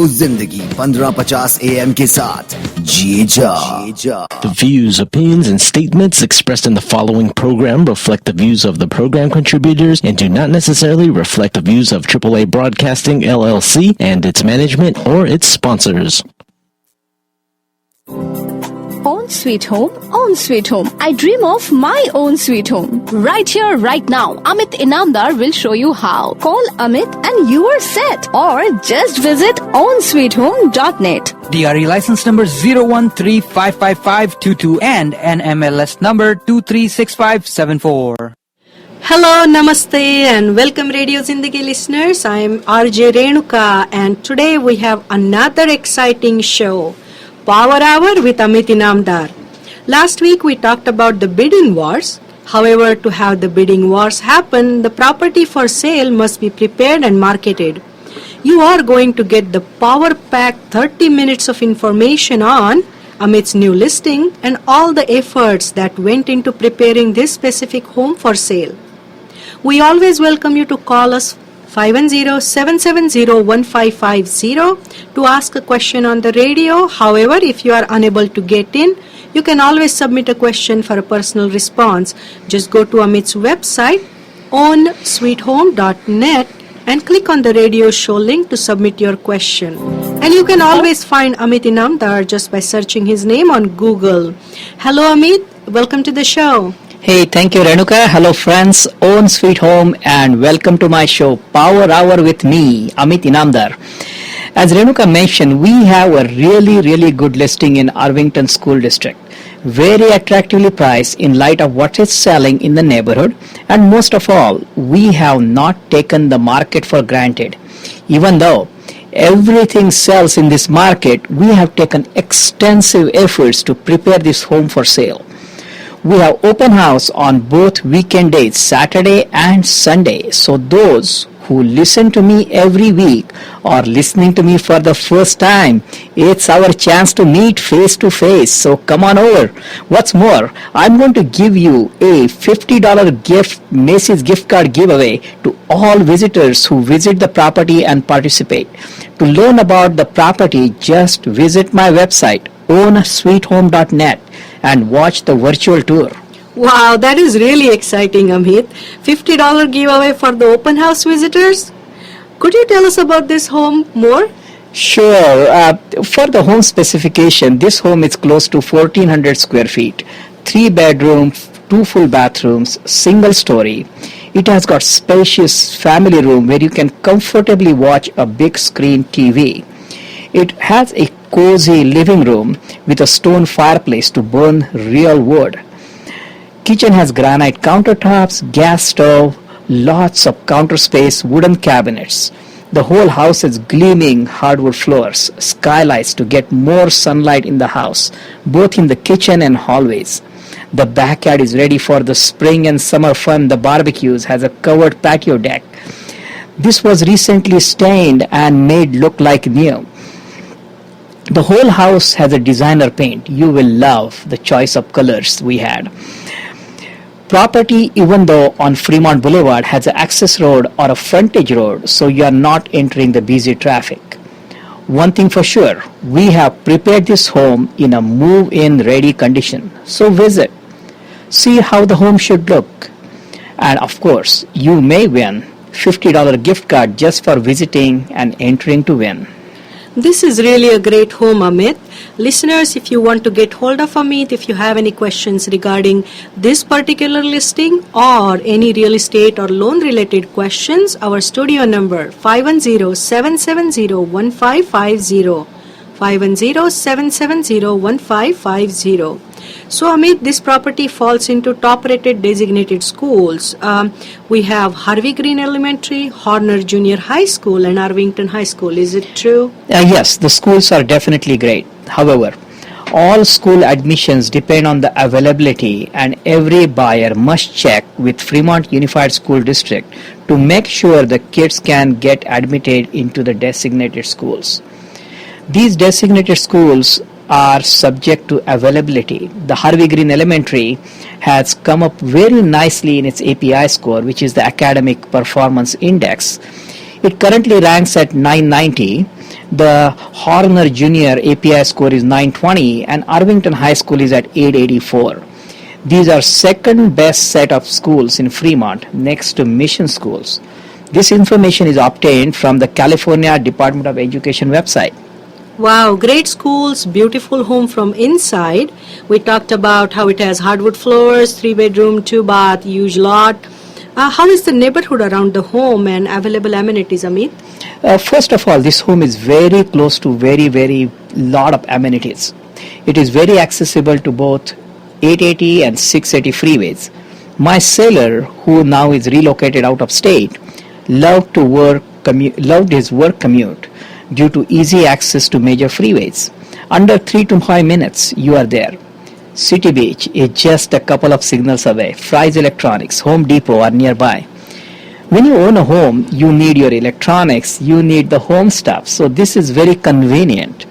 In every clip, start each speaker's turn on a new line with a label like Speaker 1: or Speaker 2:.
Speaker 1: Radio जिंदगी 1550 AM के साथ जिए जा।
Speaker 2: The views, opinions, and statements expressed in the following program reflect the views of the program contributors and do not necessarily reflect the views of AAA Broadcasting LLC and its management or its sponsors.
Speaker 3: Own sweet home, own sweet home. I dream of my own sweet home. Right here, right now. Amit Inamdar will show you how. Call Amit and you are set. Or just visit ownsweethome.net.
Speaker 4: DRE license number 013555522 and NMLS number 236574.
Speaker 5: Hello, namaste and welcome Radio Zindagi listeners. I am RJ Renuka and today we have another exciting show. Power Hour with Amit Inamdar. Last week we talked about the bidding wars. However, to have the bidding wars happen, the property for sale must be prepared and marketed. You are going to get the power-packed 30 minutes of information on Amit's new listing and all the efforts that went into preparing this specific home for sale. We always welcome you to call us 510-770-1550 to ask a question on the radio. However, if you are unable to get in, you can always submit a question for a personal response. Just go to Amit's website, ownsweethome.net, and click on the radio show link to submit your question. And you can always find Amit Inamdar just by searching his name on Google. Hello, Amit. Welcome to the show.
Speaker 4: Hey, thank you, Renuka. Hello, friends. Own Sweet Home and welcome to my show, Power Hour with me, Amit Inamdar. As Renuka mentioned, we have a really good listing in Irvington School District. Very attractively priced in light of what is selling in the neighborhood. And most of all, we have not taken the market for granted. Even though everything sells in this market, we have taken extensive efforts to prepare this home for sale. We have open house on both weekend days, Saturday and Sunday. So those who listen to me every week or listening to me for the first time, it's our chance to meet face to face. So come on over. What's more, I'm going to give you a $50 Macy's gift card giveaway to all visitors who visit the property and participate. To learn about the property, just visit my website, ownsweethome.net, and watch the virtual tour.
Speaker 5: Wow, that is really exciting, Amit. $50 giveaway for the open house visitors. Could you tell us about this home more?
Speaker 4: Sure. For the home specification, this home is close to 1,400 square feet, 3 bedrooms, 2 full bathrooms, single story. It has got spacious family room where you can comfortably watch a big screen TV. It has a cozy living room with a stone fireplace to burn real wood. Kitchen has granite countertops, gas stove, lots of counter space, wooden cabinets. The whole house is gleaming hardwood floors, skylights to get more sunlight in the house, both in the kitchen and hallways. The backyard is ready for the spring and summer fun. The barbecues has a covered patio deck. This was recently stained and made look like new. The whole house has a designer paint. You will love the choice of colors we had. Property, even though on Fremont Blvd, has an access road or a frontage road, so you are not entering the busy traffic. One thing for sure, we have prepared this home in a move-in ready condition. So visit, see how the home should look. And of course, you may win $50 gift card just for visiting and entering to win.
Speaker 5: This is really a great home, Amit. Listeners, if you want to get hold of Amit, if you have any questions regarding this particular listing or any real estate or loan related questions, our studio number 510-770-1550. 510-770-1550. So Amit, this property falls into top rated designated schools. We have Harvey Green Elementary, Horner Junior High School and Irvington High School. Is it true?
Speaker 4: Yes, the schools are definitely great. However, all school admissions depend on the availability and every buyer must check with Fremont Unified School District to make sure the kids can get admitted into the designated schools. These designated schools are subject to availability. The Harvey Green Elementary has come up very nicely in its API score, which is the Academic Performance Index. It currently ranks at 990. The Horner Junior API score is 920 and Irvington High School is at 884. These are second best set of schools in Fremont next to mission schools. This information is obtained from the California Department of Education website.
Speaker 5: Wow, great schools, beautiful home from inside. We talked about how it has hardwood floors, 3-bedroom, 2-bath, huge lot. How is the neighborhood around the home and available amenities, Amit?
Speaker 4: First of all, this home is very close to very lot of amenities. It is very accessible to both 880 and 680 freeways. My seller, who now is relocated out of state, loved his work commute due to easy access to major freeways. Under 3 to 5 minutes, you are there. City Beach is just a couple of signals away. Fry's Electronics, Home Depot are nearby. When you own a home, you need your electronics, you need the home stuff. So this is very convenient.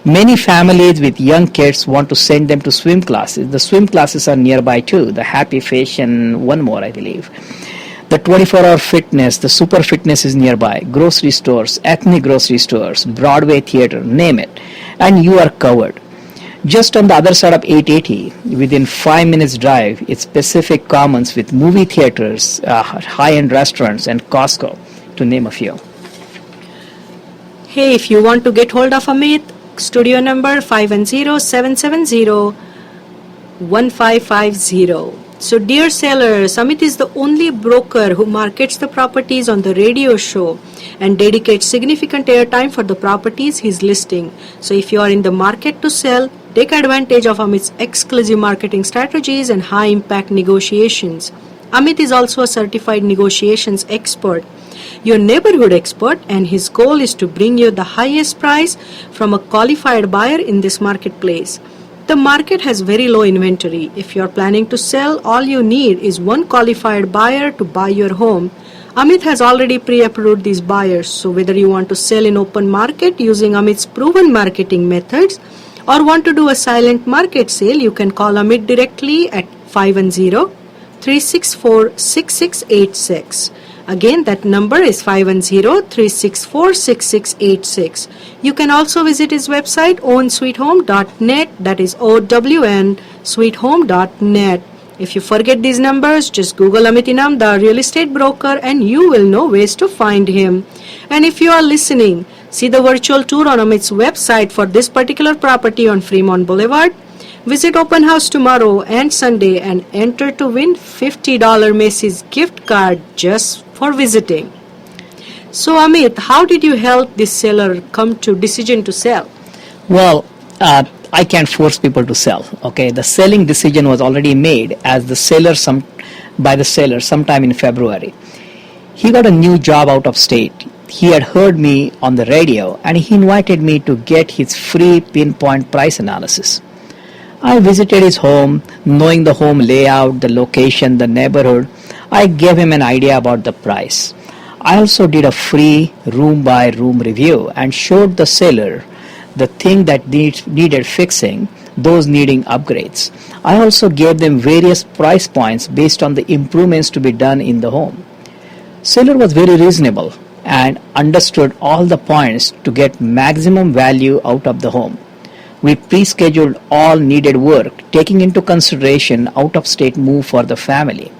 Speaker 4: Many families with young kids want to send them to swim classes. The swim classes are nearby too. The Happy Fish and one more, I believe. The 24-hour fitness, the super fitness is nearby. Grocery stores, ethnic grocery stores, Broadway theater, name it. And you are covered. Just on the other side of 880, within 5 minutes drive, it's Pacific Commons with movie theaters, high-end restaurants, and Costco, to name a few.
Speaker 5: Hey, if you want to get hold of Amit, studio number 510-770-1550. So dear sellers, Amit is the only broker who markets the properties on the radio show and dedicates significant airtime for the properties he's listing. So if you are in the market to sell, take advantage of Amit's exclusive marketing strategies and high impact negotiations. Amit is also a certified negotiations expert, your neighborhood expert, and his goal is to bring you the highest price from a qualified buyer in this marketplace. The market has very low inventory. If you are planning to sell, all you need is one qualified buyer to buy your home. Amit has already pre-approved these buyers, so whether you want to sell in open market using Amit's proven marketing methods or want to do a silent market sale, you can call Amit directly at 510-364-6686. Again, that number is 510-364-6686. You can also visit his website ownsweethome.net, that is OWN sweethome.net. If you forget these numbers, just Google Amit Inamdar, real estate broker, and you will know ways to find him. And if you are listening, see the virtual tour on Amit's website for this particular property on Fremont Boulevard. Visit open house tomorrow and Sunday and enter to win $50 Macy's gift card just for visiting. So Amit, how did you help this seller come to decision to sell?
Speaker 4: Well, I can't force people to sell. Okay, the selling decision was already made as by the seller sometime in February. He got a new job out of state. He had heard me on the radio and he invited me to get his free pinpoint price analysis. I visited his home, knowing the home layout, the location, the neighborhood. I gave him an idea about the price. I also did a free room-by-room review and showed the seller the thing that needed fixing, those needing upgrades. I also gave them various price points based on the improvements to be done in the home. Seller was very reasonable and understood all the points to get maximum value out of the home. We pre-scheduled all needed work, taking into consideration out-of-state move for the family.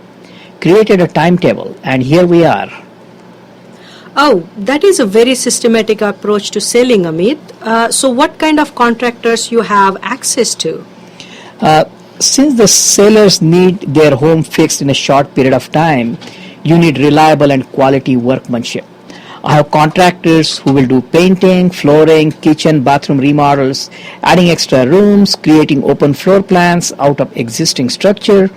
Speaker 4: Created a timetable, and here we are.
Speaker 5: Oh, that is a very systematic approach to selling, Amit. So what kind of contractors you have access to?
Speaker 4: Since the sellers need their home fixed in a short period of time, you need reliable and quality workmanship. I have contractors who will do painting, flooring, kitchen, bathroom remodels, adding extra rooms, creating open floor plans out of existing structure.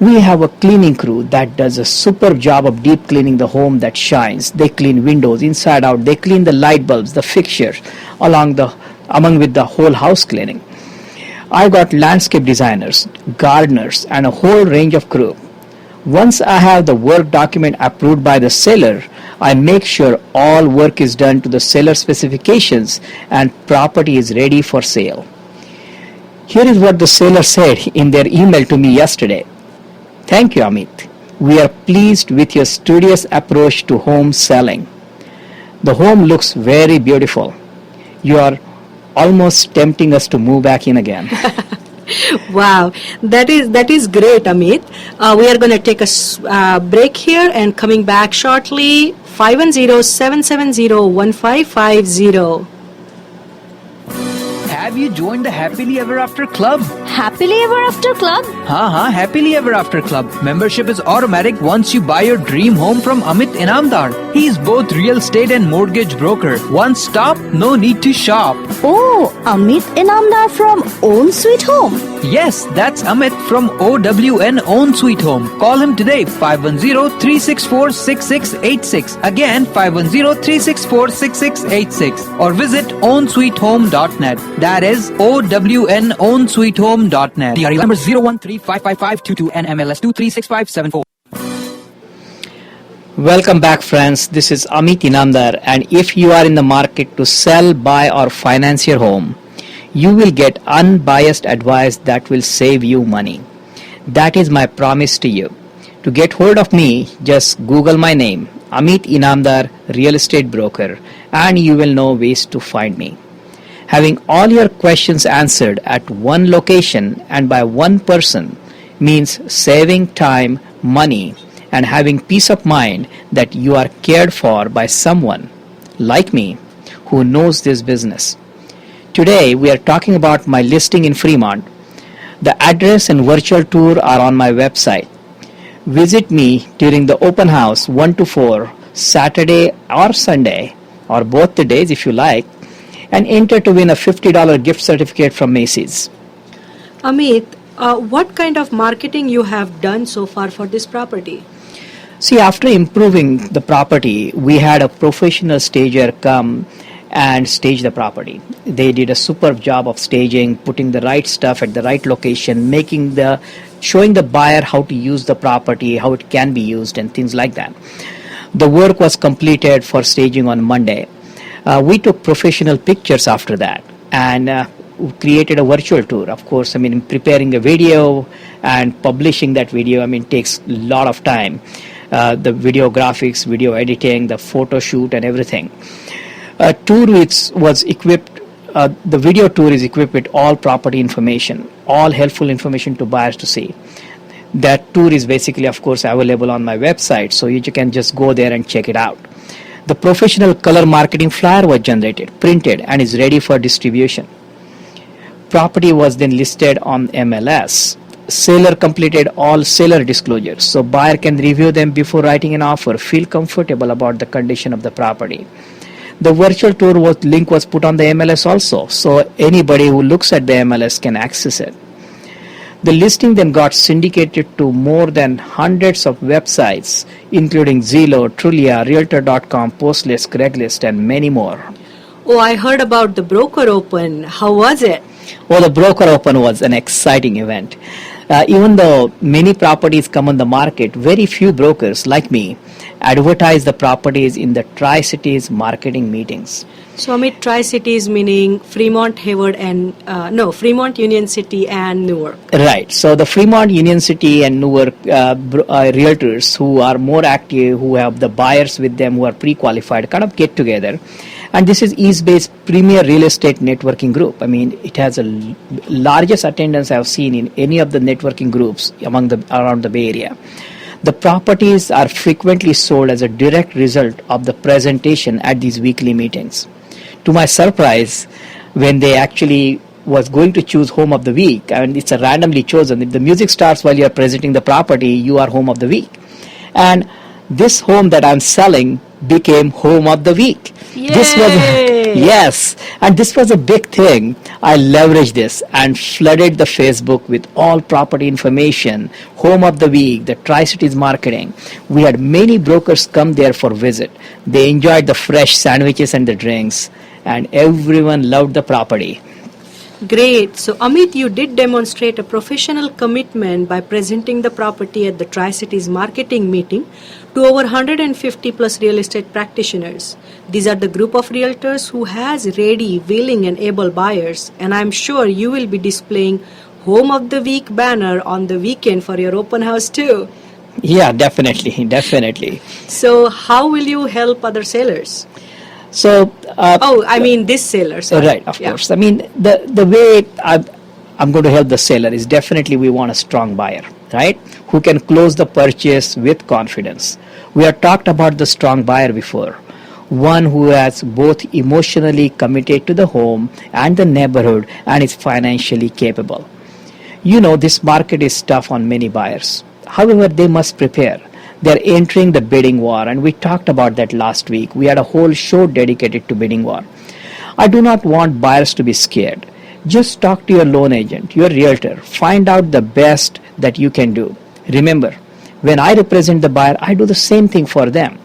Speaker 4: We have a cleaning crew that does a superb job of deep cleaning the home that shines. They clean windows inside out. They clean the light bulbs, the fixtures, along with the whole house cleaning. I've got landscape designers, gardeners, and a whole range of crew. Once I have the work document approved by the seller, I make sure all work is done to the seller specifications and property is ready for sale. Here is what the seller said in their email to me yesterday. Thank you, Amit. We are pleased with your studious approach to home selling. The home looks very beautiful. You are almost tempting us to move back in again.
Speaker 5: Wow, that is great, Amit. We are going to take a break here and coming back shortly. 510-770-1550.
Speaker 6: Have you joined the Happily Ever After Club?
Speaker 3: Happily Ever After Club?
Speaker 6: हाँ, Happily Ever After Club. Membership is automatic once you buy your dream home from Amit Inamdar. He is both real estate and mortgage broker. One stop, no need to shop.
Speaker 3: Oh, Amit Inamdar from Own Sweet Home.
Speaker 6: Yes, that's Amit from OWN Own Sweet Home. Call him today, 510-364-6686. Again, 510-364-6686. Or visit ownsweethome.net. That is OWNOwnSweetHome.net. DRE number 0135552 and MLS 236574.
Speaker 4: Welcome back, friends. This is Amit Inamdar, and if you are in the market to sell, buy or finance your home, you will get unbiased advice that will save you money. That is my promise to you. To get hold of me, just Google my name, Amit Inamdar, real estate broker, and you will know ways to find me. Having all your questions answered at one location and by one person means saving time, money, and having peace of mind that you are cared for by someone like me who knows this business. Today we are talking about my listing in Fremont. The address and virtual tour are on my website. Visit me during the open house 1 to 4, Saturday or Sunday, or both the days if you like, and enter to win a $50 gift certificate from Macy's.
Speaker 5: Amit, what kind of marketing you have done so far for this property?
Speaker 4: See, after improving the property, we had a professional stager come and stage the property. They did a superb job of staging, putting the right stuff at the right location, showing the buyer how to use the property, how it can be used, and things like that. The work was completed for staging on Monday. We took professional pictures after that and created a virtual tour. Of course, preparing a video and publishing that video, takes a lot of time. The video graphics, video editing, the photo shoot and everything. The video tour is equipped with all property information, all helpful information to buyers to see. That tour is basically, of course, available on my website, so you can just go there and check it out. The professional color marketing flyer was generated, printed, and is ready for distribution. Property was then listed on MLS. Seller completed all seller disclosures, so buyer can review them before writing an offer, feel comfortable about the condition of the property. The virtual tour link was put on the MLS also, so anybody who looks at the MLS can access it. The listing then got syndicated to more than hundreds of websites, including Zillow, Trulia, Realtor.com, Postlist, Craigslist, and many more.
Speaker 5: Oh, I heard about the Broker Open. How was it?
Speaker 4: Well, the Broker Open was an exciting event. Even though many properties come on the market, very few brokers like me advertise the properties in the Tri-Cities marketing meetings.
Speaker 5: So, Amit, Tri-Cities meaning Fremont, Hayward, and Fremont, Union City, and Newark.
Speaker 4: Right. So the Fremont, Union City, and Newark realtors who are more active, who have the buyers with them, who are pre-qualified, kind of get together. And this is East-based premier real estate networking group. It has the largest attendance I've seen in any of the networking groups around the Bay Area. The properties are frequently sold as a direct result of the presentation at these weekly meetings. To my surprise, when they actually was going to choose home of the week, it's a randomly chosen. If the music starts while you are presenting the property, you are home of the week. And this home that I'm selling became home of the week. Yes, and this was a big thing. I leveraged this and flooded the Facebook with all property information, home of the week, the Tri-Cities marketing. We had many brokers come there for visit. They enjoyed the fresh sandwiches and the drinks, and everyone loved the property.
Speaker 5: Great. So, Amit, you did demonstrate a professional commitment by presenting the property at the Tri-Cities marketing meeting to over 150 plus real estate practitioners. These are the group of realtors who has ready, willing, and able buyers, and I'm sure you will be displaying Home of the Week banner on the weekend for your open house too.
Speaker 4: Yeah, definitely.
Speaker 5: So, how will you help other sellers?
Speaker 4: So,
Speaker 5: Oh, I mean this seller. Sorry.
Speaker 4: right, of
Speaker 5: Yeah.
Speaker 4: course. I mean, the way I'm going to help the seller is definitely we want a strong buyer, right? Who can close the purchase with confidence. We have talked about the strong buyer before. One who has both emotionally committed to the home and the neighborhood and is financially capable. You know, this market is tough on many buyers. However, they must prepare. They're entering the bidding war, and we talked about that last week. We had a whole show dedicated to bidding war. I do not want buyers to be scared. Just talk to your loan agent, your realtor. Find out the best that you can do. Remember, when I represent the buyer, I do the same thing for them.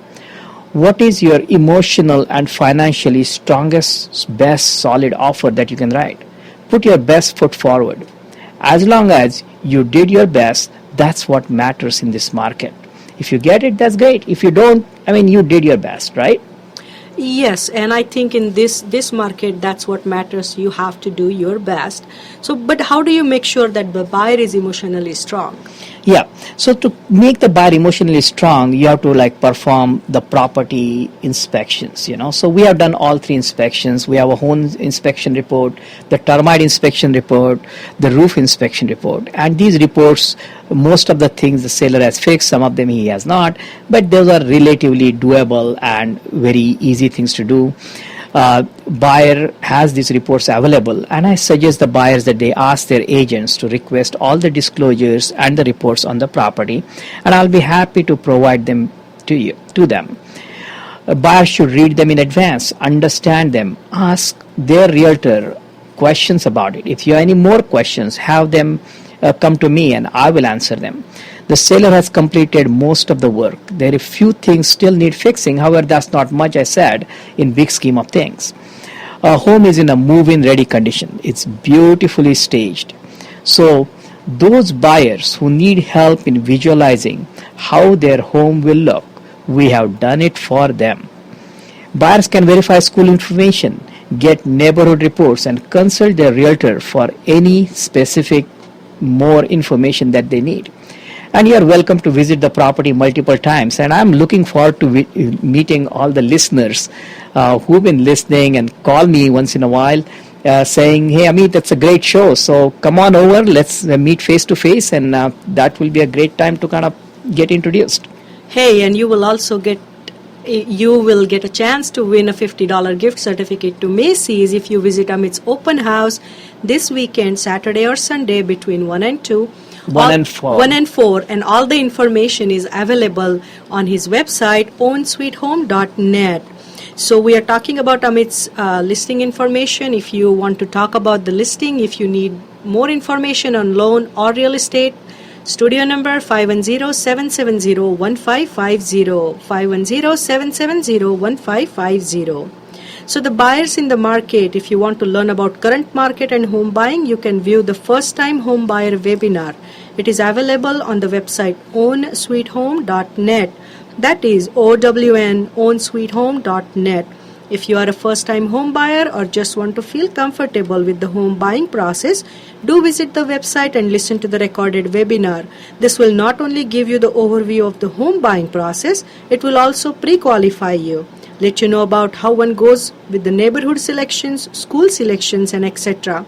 Speaker 4: What is your emotional and financially strongest, best, solid offer that you can write? Put your best foot forward. As long as you did your best, that's what matters in this market. If you get it, that's great. If you don't, I mean, you did your best, right?
Speaker 5: Yes, and I think in this market, that's what matters. You have to do your best. So, but how do you make sure that the buyer is emotionally strong?
Speaker 4: Yeah. So to make the buyer emotionally strong, you have to like perform the property inspections, you know. So we have done all three inspections. We have a home inspection report, the termite inspection report, the roof inspection report. And these reports, most of the things the seller has fixed, some of them he has not, but those are relatively doable and very easy things to do. Buyer has these reports available, and I suggest the buyers that they ask their agents to request all the disclosures and the reports on the property, and I'll be happy to provide them to them. A buyer should read them in advance, understand them, ask their realtor questions about it. If you have any more questions, have them come to me and I will answer them. The seller has completed most of the work. There are few things still need fixing. However, that's not much, I said, in big scheme of things. A home is in a move-in ready condition. It's beautifully staged. So those buyers who need help in visualizing how their home will look, we have done it for them. Buyers can verify school information, get neighborhood reports, and consult their realtor for any specific more information that they need. And you are welcome to visit the property multiple times. And I'm looking forward to meeting all the listeners who've been listening and call me once in a while saying, hey, Amit, that's a great show. So come on over, let's meet face to face. And that will be a great time to kind of get introduced.
Speaker 5: Hey, and you will also get a chance to win a $50 gift certificate to Macy's if you visit Amit's open house this weekend, Saturday or Sunday between 1 and 2.
Speaker 4: 1 and 4.
Speaker 5: 1 and 4, and all the information is available on his website, ownsweethome.net. So we are talking about Amit's listing information. If you want to talk about the listing, if you need more information on loan or real estate, studio number 510-770-1550, 510-770-1550. So the buyers in the market, if you want to learn about current market and home buying, you can view the first time home buyer webinar. It is available on the website ownsweethome.net. That is ownsweethome.net. If you are a first time home buyer or just want to feel comfortable with the home buying process, do visit the website and listen to the recorded webinar. This will not only give you the overview of the home buying process, it will also pre-qualify you, let you know about how one goes with the neighborhood selections, school selections, and etc.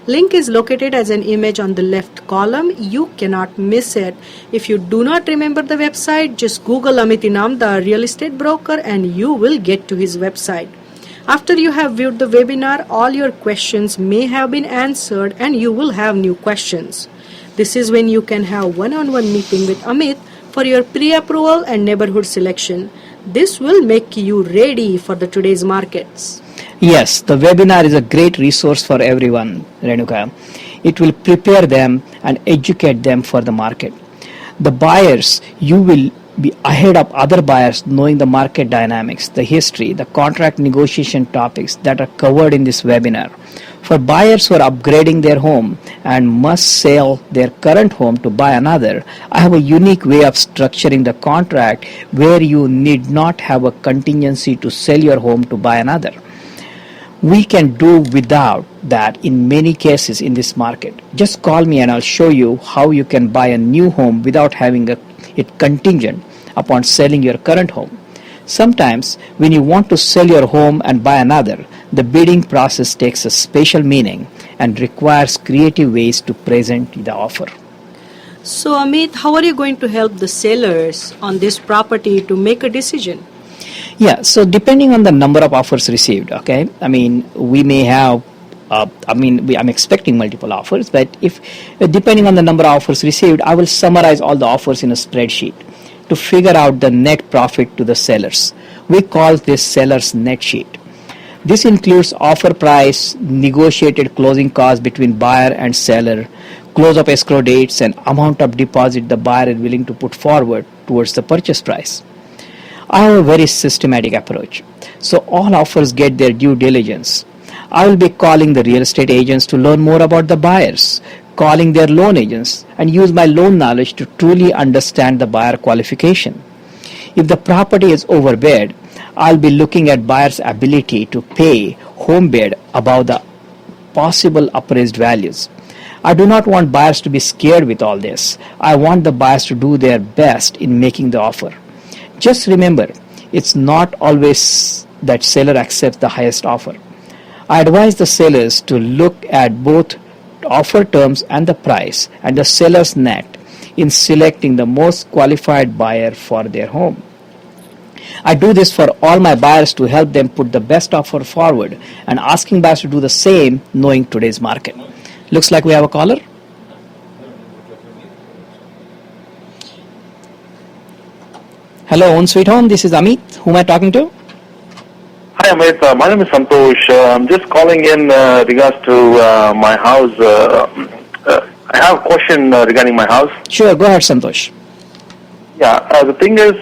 Speaker 5: Link is located as an image on the left column. You cannot miss it. If you do not remember the website, just Google Amit Inamdar, real estate broker, and you will get to his website. After you have viewed the webinar, all your questions may have been answered and you will have new questions. This is when you can have one-on-one meeting with Amit for your pre-approval and neighborhood selection. This will make you ready for the today's markets.
Speaker 4: Yes, the webinar is a great resource for everyone, Renuka. It will prepare them and educate them for the market. The buyers, you will be ahead of other buyers knowing the market dynamics, the history, the contract negotiation topics that are covered in this webinar. For buyers who are upgrading their home and must sell their current home to buy another, I have a unique way of structuring the contract where you need not have a contingency to sell your home to buy another. We can do without that in many cases in this market. Just call me and I'll show you how you can buy a new home without having it contingent upon selling your current home. Sometimes when you want to sell your home and buy another, the bidding process takes a special meaning and requires creative ways to present the offer.
Speaker 5: So, Amit, how are you going to help the sellers on this property to make a decision?
Speaker 4: Yeah, so depending on the number of offers received, okay, I mean, we may have, I'm expecting multiple offers, but if depending on the number of offers received, I will summarize all the offers in a spreadsheet to figure out the net profit to the sellers. We call this seller's net sheet. This includes offer price, negotiated closing costs between buyer and seller, close-up escrow dates, and amount of deposit the buyer is willing to put forward towards the purchase price. I have a very systematic approach. So all offers get their due diligence. I will be calling the real estate agents to learn more about the buyers, calling their loan agents, and use my loan knowledge to truly understand the buyer qualification. If the property is overbid, I'll be looking at buyer's ability to pay home bid above the possible appraised values. I do not want buyers to be scared with all this. I want the buyers to do their best in making the offer. Just remember, it's not always that seller accepts the highest offer. I advise the sellers to look at both offer terms and the price and the seller's net in selecting the most qualified buyer for their home. I do this for all my buyers to help them put the best offer forward and asking buyers to do the same knowing today's market. Looks like we have a caller. Hello, Own Sweet Home. This is Amit. Who am I talking to?
Speaker 7: Hi, Amit. My name is Santosh. I'm just calling in regards to my house. I have a question regarding my house.
Speaker 4: Sure, go ahead, Santosh.
Speaker 7: Yeah, the thing is,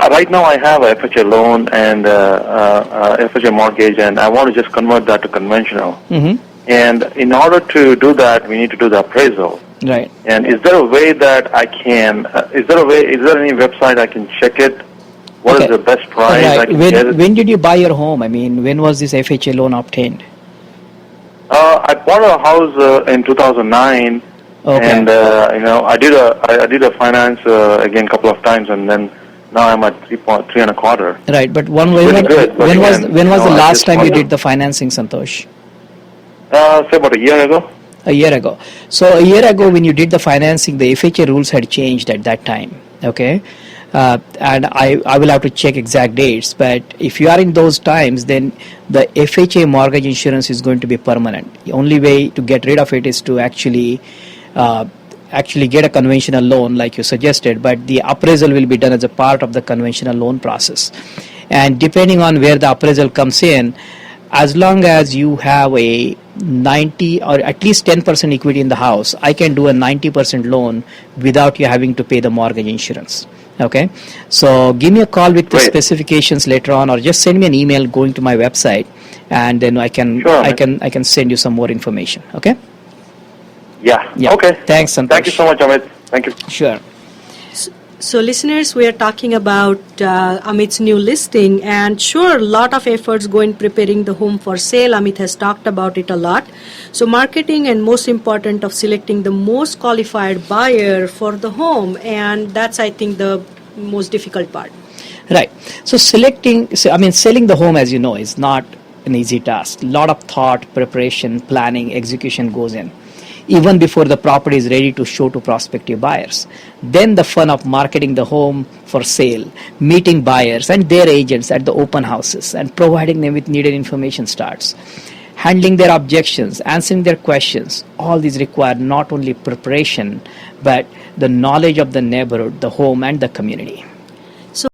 Speaker 7: right now I have a FHA loan and FHA mortgage, and I want to just convert that to conventional.
Speaker 4: Mm-hmm.
Speaker 7: And in order to do that, we need to do the appraisal.
Speaker 4: Right.
Speaker 7: And is there a way that I can? Is there any website I can check it? What is the best price I can get it?
Speaker 4: When did you buy your home? I mean, when was this FHA loan obtained?
Speaker 7: I bought a house in 2009, and I did a finance again a couple of times, and then now I'm at 3.25.
Speaker 4: Right, but when was the last time you did the financing, Santosh?
Speaker 7: Say about a year ago.
Speaker 4: A year ago. So a year ago, when you did the financing, the FHA rules had changed at that time. Okay. And I will have to check exact dates, but if you are in those times, then the FHA mortgage insurance is going to be permanent. The only way to get rid of it is to actually get a conventional loan like you suggested, but the appraisal will be done as a part of the conventional loan process. And depending on where the appraisal comes in, as long as you have a 90 or at least 10% equity in the house, I can do a 90% loan without you having to pay the mortgage insurance. Okay, so give me a call with the specifications later on, or just send me an email going to my website, and then I can send you some more information. Okay.
Speaker 7: Yeah. Okay.
Speaker 4: Thanks, Santosh.
Speaker 7: Thank you so much, Amit. Thank you.
Speaker 4: Sure.
Speaker 5: So listeners, we are talking about Amit's new listing, and sure, a lot of efforts go in preparing the home for sale. Amit has talked about it a lot. So marketing, and most important of selecting the most qualified buyer for the home, and that's, I think, the most difficult part.
Speaker 4: Right. So selling the home, as you know, is not an easy task. A lot of thought, preparation, planning, execution goes in, even before the property is ready to show to prospective buyers. Then the fun of marketing the home for sale, meeting buyers and their agents at the open houses, and providing them with needed information starts. Handling their objections, answering their questions, all these require not only preparation, but the knowledge of the neighborhood, the home, and the community.